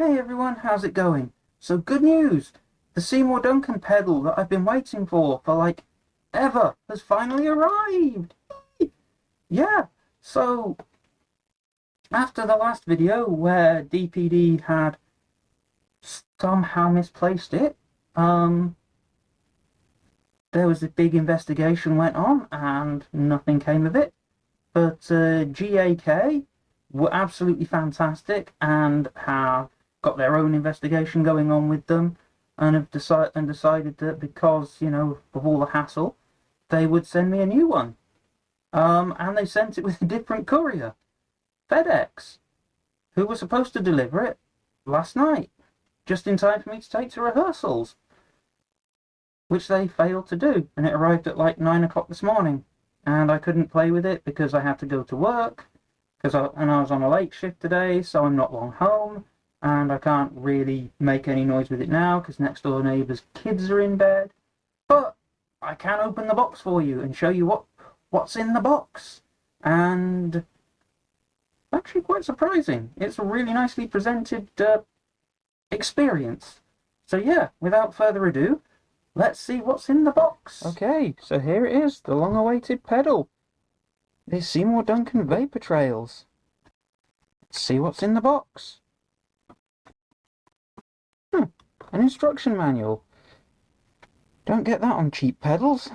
Hey everyone, how's it going? So good news! The Seymour Duncan pedal that I've been waiting for like ever has finally arrived! Yeah, so after the last video where DPD had somehow misplaced it, um, there was a big investigation went on and nothing came of it. But GAK were absolutely fantastic and have got their own investigation going on with them, and have decided that because of all the hassle, they would send me a new one. And they sent it with a different courier, FedEx, who was supposed to deliver it last night, just in time for me to take to rehearsals, which they failed to do, and it arrived at like 9 o'clock this morning, and I couldn't play with it because I had to go to work I was on a late shift today, so I'm not long home, and I can't really make any noise with it now because next door neighbour's kids are in bed. But I can open the box for you and show you what's in the box, and actually quite surprising. It's a really nicely presented experience. So yeah, without further ado, let's see what's in the box. Okay, so here it is, the long-awaited pedal. The Seymour Duncan Vapor Trails. Let's see what's in the box. An instruction manual. Don't get that on cheap pedals.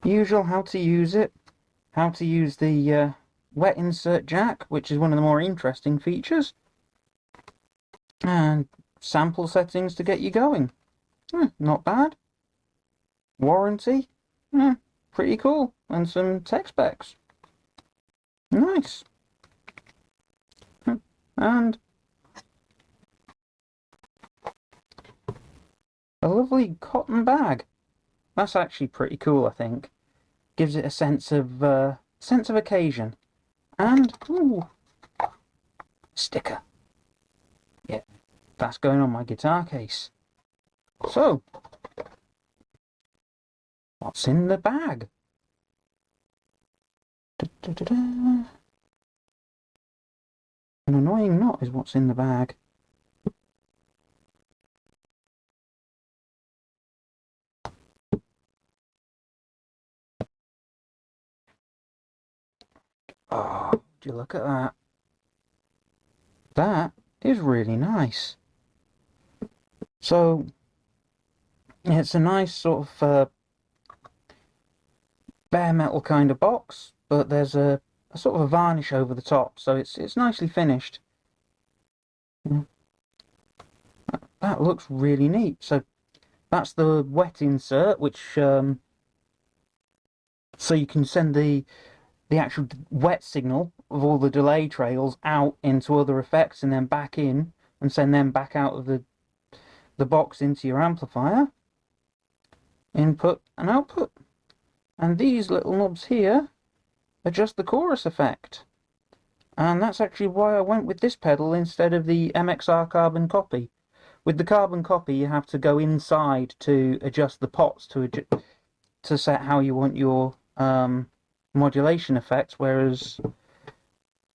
Usual how to use it. How to use the wet insert jack, which is one of the more interesting features. And sample settings to get you going. Not bad. Warranty. Pretty cool. And some tech specs. Nice. And a lovely cotton bag. That's actually pretty cool, I think. Gives it a sense of occasion. And sticker. Yeah, that's going on my guitar case. So, what's in the bag? An annoying knot is what's in the bag. Oh, would you look at that? That is really nice. So, it's a nice sort of bare metal kind of box, but there's a sort of a varnish over the top, so it's nicely finished. That looks really neat. So that's the wet insert, which so you can send the actual wet signal of all the delay trails out into other effects and then back in and send them back out of the box into your amplifier. Input and output. And these little knobs here adjust the chorus effect. And that's actually why I went with this pedal instead of the MXR carbon copy. With the carbon copy, you have to go inside to adjust the pots to set how you want your modulation effects, whereas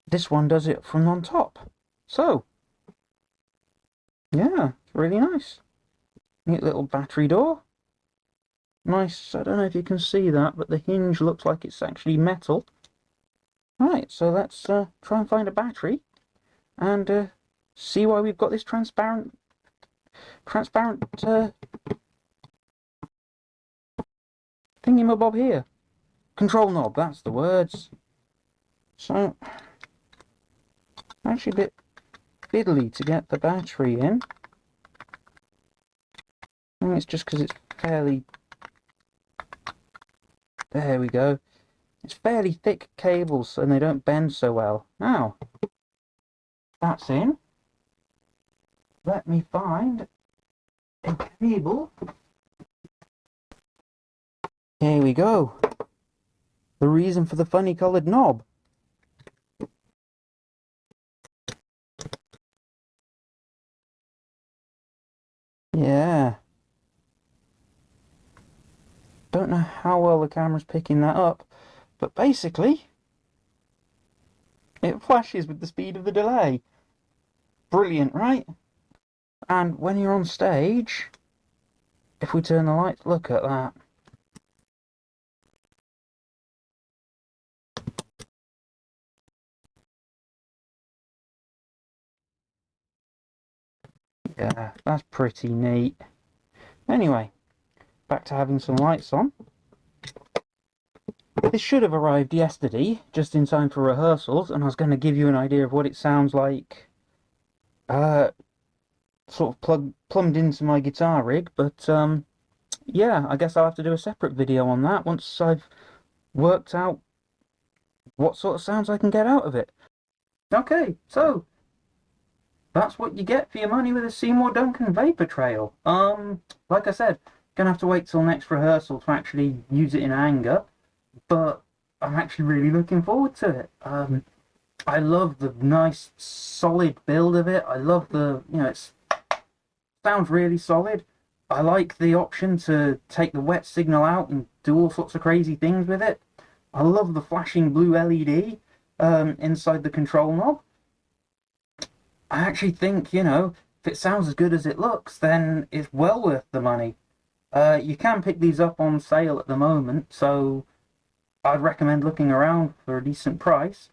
this one does it from on top. So, yeah, it's really nice. Neat little battery door. Nice, I don't know if you can see that, but the hinge looks like it's actually metal. Right, so let's try and find a battery and see why we've got this transparent thingy-mabob here. Control knob, that's the words. So, actually a bit fiddly to get the battery in. I think it's just because it's fairly... There we go. It's fairly thick cables and they don't bend so well. Now, that's in. Let me find a cable. Here we go. The reason for the funny coloured knob. Yeah. Don't know how well the camera's picking that up, but basically, it flashes with the speed of the delay. Brilliant, right? And when you're on stage, if we turn the lights, look at that. Yeah, that's pretty neat. Anyway, back to having some lights on. This should have arrived yesterday, just in time for rehearsals, and I was going to give you an idea of what it sounds like, sort of plumbed into my guitar rig, but yeah, I guess I'll have to do a separate video on that once I've worked out what sort of sounds I can get out of it. Okay, so that's what you get for your money with a Seymour Duncan Vapor Trail. Like I said, gonna have to wait till next rehearsal to actually use it in anger, but I'm actually really looking forward to it. I love the nice solid build of it. I love the, it sounds really solid. I like the option to take the wet signal out and do all sorts of crazy things with it. I love the flashing blue LED inside the control knob. I actually think, if it sounds as good as it looks, then it's well worth the money. You can pick these up on sale at the moment, so I'd recommend looking around for a decent price.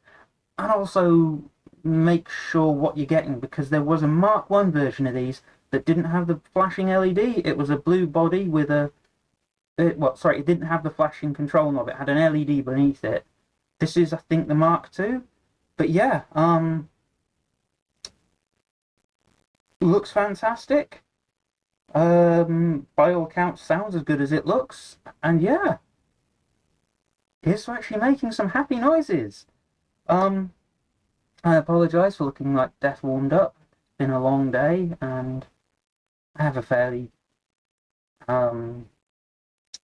And also make sure what you're getting, because there was a Mark 1 version of these that didn't have the flashing LED. It was a blue body with it didn't have the flashing control knob. It had an LED beneath it. This is, I think, the Mark 2. But yeah, looks fantastic. By all accounts, sounds as good as it looks. And yeah, it's actually making some happy noises. Um, I apologise for looking like death warmed up. It's been a long day, and I have a fairly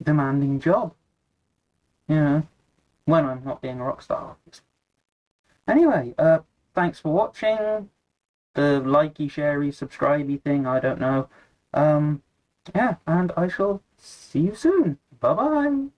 demanding job. When I'm not being a rock star. Anyway, thanks for watching. The likey, sharey, subscribey thing, I don't know. Yeah, and I shall see you soon. Bye bye.